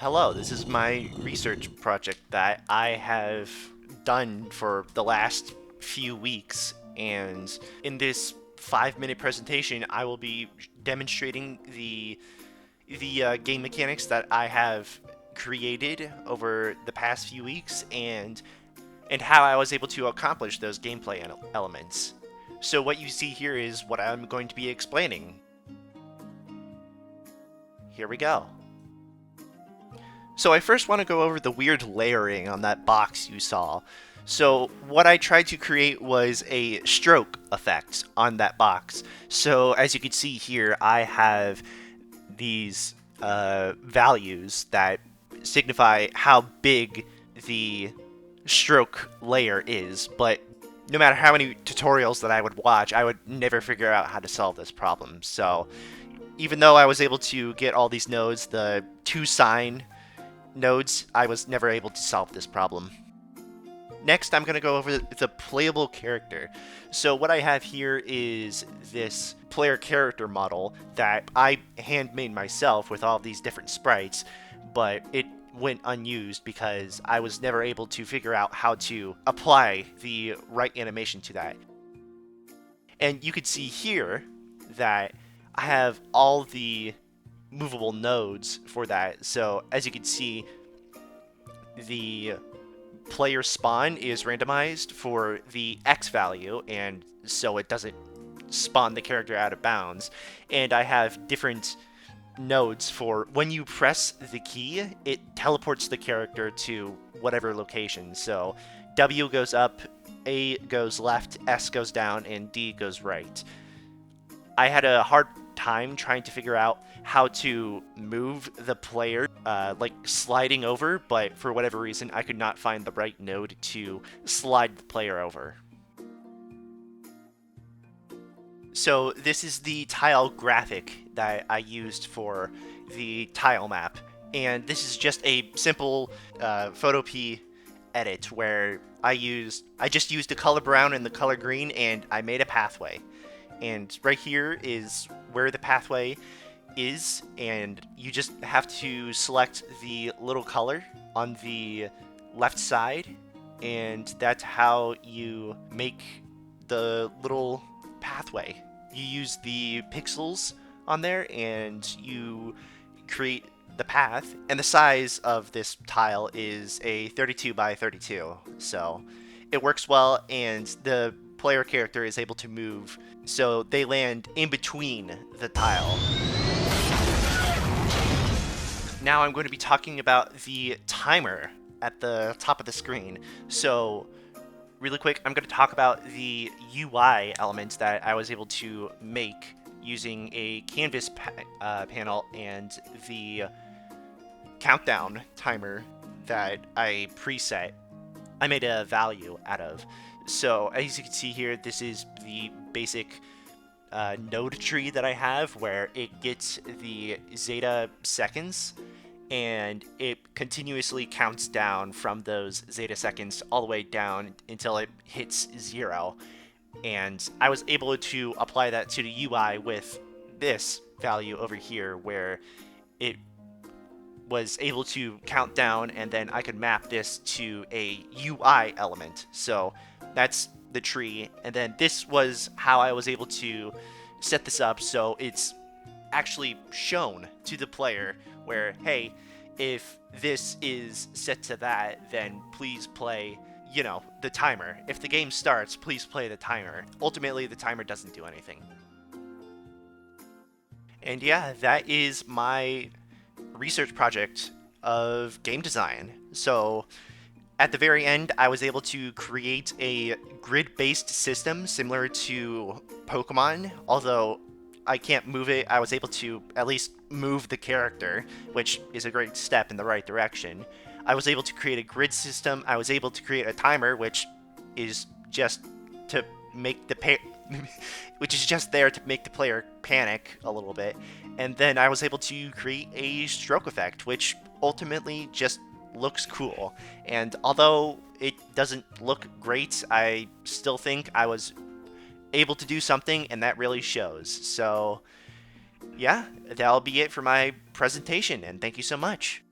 Hello, this is my research project that I have done for the last few weeks, and in this 5-minute presentation, I will be demonstrating the game mechanics that I have created over the past few weeks, and how I was able to accomplish those gameplay elements. So what you see here is what I'm going to be explaining. Here we go. So I first want to go over the weird layering on that box you saw. So what I tried to create was a stroke effect on that box. So as you can see here, I have these values that signify how big the stroke layer is, but no matter how many tutorials that I would watch, I would never figure out how to solve this problem. So even though I was able to get all these nodes, the two sign nodes, I was never able to solve this problem. Next, I'm going to go over the playable character. So what I have here is this player character model that I handmade myself with all these different sprites, but it went unused because I was never able to figure out how to apply the right animation to that. And you can see here that I have all the movable nodes for that. So as you can see, the player spawn is randomized for the X value, and so it doesn't spawn the character out of bounds. And I have different nodes for when you press the key, it teleports the character to whatever location. So W goes up, A goes left, S goes down, and D goes right. I had a hard time trying to figure out how to move the player, like sliding over, but for whatever reason, I could not find the right node to slide the player over. So this is the tile graphic that I used for the tile map, and this is just a simple Photopea edit where I just used the color brown and the color green, and I made a pathway. And right here is where the pathway is, and you just have to select the little color on the left side, and that's how you make the little pathway. You use the pixels on there and you create the path, and the size of this tile is a 32 by 32, so it works well, and the player character is able to move, so they land in between the tile. Now I'm going to be talking about the timer at the top of the screen. So really quick, I'm going to talk about the UI elements that I was able to make using a canvas panel and the countdown timer that I preset. I made a value out of. So as you can see here, this is the basic node tree that I have, where it gets the zeta seconds, and it continuously counts down from those zeta seconds all the way down until it hits 0. And I was able to apply that to the UI with this value over here, where it was able to count down, and then I could map this to a UI element. So that's the tree, and then this was how I was able to set this up so it's actually shown to the player where, hey, if this is set to that, then please play, the timer. If the game starts, please play the timer. Ultimately, the timer doesn't do anything. And yeah, that is my research project of game design. So at the very end, I was able to create a grid-based system similar to Pokemon, although I can't move it. I was able to at least move the character, which is a great step in the right direction. I was able to create a grid system. I was able to create a timer, which is just to make the which is just there to make the player panic a little bit. And then I was able to create a stroke effect, which ultimately just looks cool. And although it doesn't look great, I still think I was able to do something, and that really shows. So yeah, that'll be it for my presentation, and thank you so much.